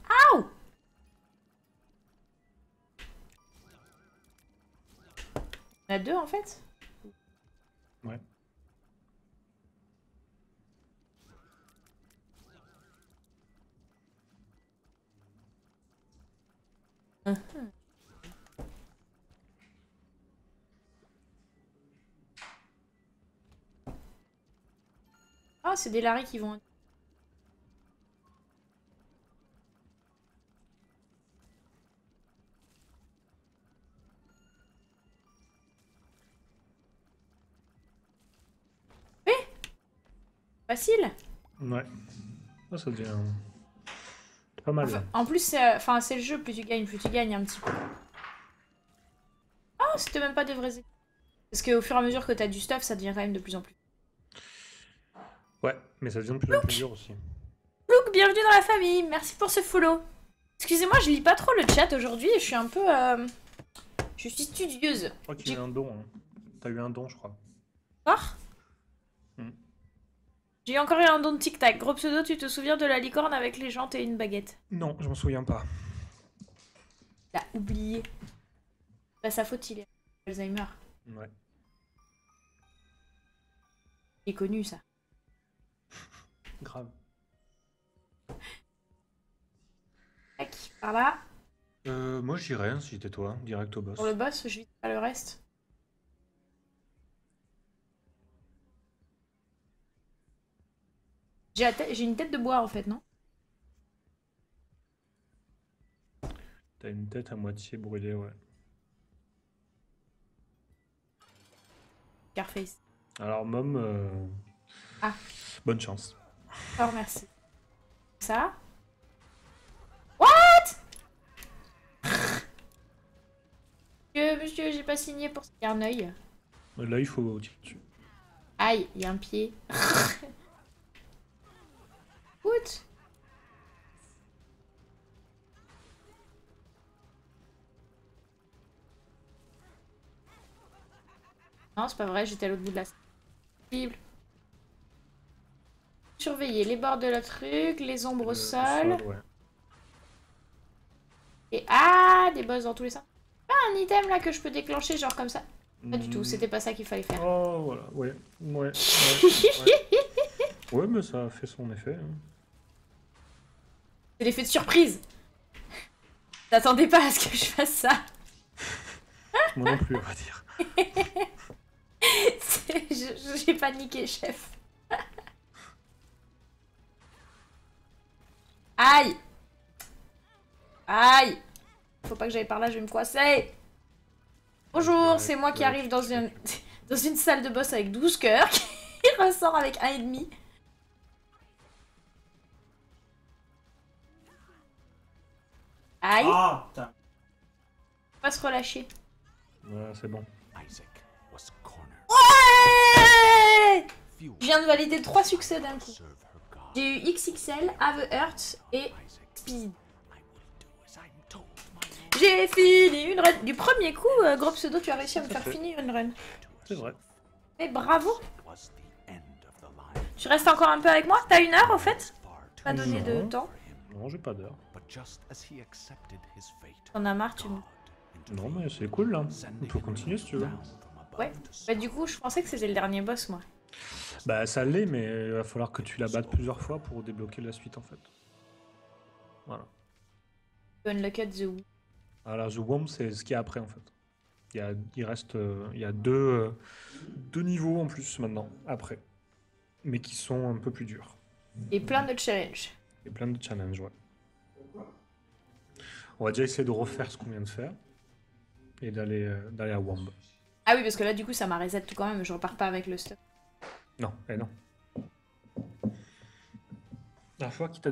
Speaker 1: Aouh! On a deux en fait?
Speaker 2: Ouais.
Speaker 1: Ah, c'est des laris qui vont. Facile.
Speaker 2: Ouais. Ça devient pas mal là.
Speaker 1: En plus, c'est le jeu, plus tu gagnes un petit peu. Ah, c'était même pas des vrais. Parce qu'au fur et à mesure que t'as du stuff, ça devient quand même de plus en plus.
Speaker 2: Ouais, mais ça devient de plus en plus dur aussi.
Speaker 1: Look, bienvenue dans la famille. Merci pour ce follow. Excusez-moi, je lis pas trop le chat aujourd'hui et je suis un peu. Je suis studieuse.
Speaker 2: Je crois qu'il y a eu un don. Hein. T'as eu un don, je crois.
Speaker 1: Quoi? J'ai encore eu un don de Tic Tac. Gros pseudo, tu te souviens de la licorne avec les jantes et une baguette?
Speaker 2: Non, je m'en souviens pas.
Speaker 1: T'as oublié. Pas sa faute, il est Alzheimer.
Speaker 2: Ouais.
Speaker 1: Il est connu, ça.
Speaker 2: Grave.
Speaker 1: Tac, par là.
Speaker 2: Moi j'irais hein, si j'étais toi, direct au boss.
Speaker 1: Pour le boss, je vite pas le reste. J'ai une tête de bois, en fait, non?
Speaker 2: T'as une tête à moitié brûlée, ouais.
Speaker 1: Scarface.
Speaker 2: Alors Mom,
Speaker 1: Ah.
Speaker 2: bonne chance.
Speaker 1: Oh, merci. Ça. What? Monsieur, j'ai pas signé pour ça. Il y a un œil.
Speaker 2: Là il faut tirer dessus.
Speaker 1: Aïe, il y a un pied. Ouch. Non, c'est pas vrai, j'étais à l'autre bout de la cible. Surveiller les bords de la truc, les ombres au sol.
Speaker 2: Ouais.
Speaker 1: Et ah, des boss dans tous les sens. Pas un item là que je peux déclencher, genre comme ça. Pas du tout, c'était pas ça qu'il fallait faire.
Speaker 2: Oh voilà, ouais. Ouais, ouais, mais ça a fait son effet. Hein.
Speaker 1: C'est l'effet de surprise. T'attendais pas à ce que je fasse ça.
Speaker 2: Moi non plus, on va dire.
Speaker 1: J'ai paniqué, chef. Aïe. Aïe. Faut pas que j'aille par là, je vais me coincer. Bonjour, c'est moi qui arrive dans une salle de boss avec 12 cœurs, qui ressort avec 1,5. Aïe.
Speaker 3: Ah, putain.
Speaker 1: On va se relâcher.
Speaker 2: Ouais, c'est bon.
Speaker 1: Ouais. Je viens de valider 3 succès d'un coup. J'ai eu XXL, Have Earth et Speed. J'ai fini une run. Du premier coup, gros pseudo, tu as réussi à me faire finir une run.
Speaker 2: C'est vrai.
Speaker 1: Mais bravo. Tu restes encore un peu avec moi? T'as 1 heure au fait? Pas donné de temps.
Speaker 2: Non, j'ai pas d'heure.
Speaker 1: T'en as marre, tu me...
Speaker 2: Non, mais c'est cool là. On peut continuer si tu veux.
Speaker 1: Ouais. Bah du coup, je pensais que c'était le dernier boss, moi.
Speaker 2: Bah ça l'est, mais il va falloir que tu la battes plusieurs fois pour débloquer la suite en fait. Voilà.
Speaker 1: Unlocked the Woo.
Speaker 2: Alors The Womb, c'est ce qu'il y a après en fait. Il reste, il y a deux niveaux en plus maintenant, après. Mais qui sont un peu plus durs.
Speaker 1: Et plein de challenges.
Speaker 2: Et plein de challenges, ouais. On va déjà essayer de refaire ce qu'on vient de faire. Et d'aller à Womb.
Speaker 1: Ah oui, parce que là, du coup, ça m'a reset tout quand même. Je repars pas avec le stuff.
Speaker 2: Non, non. Ah, je vois qu'il t'a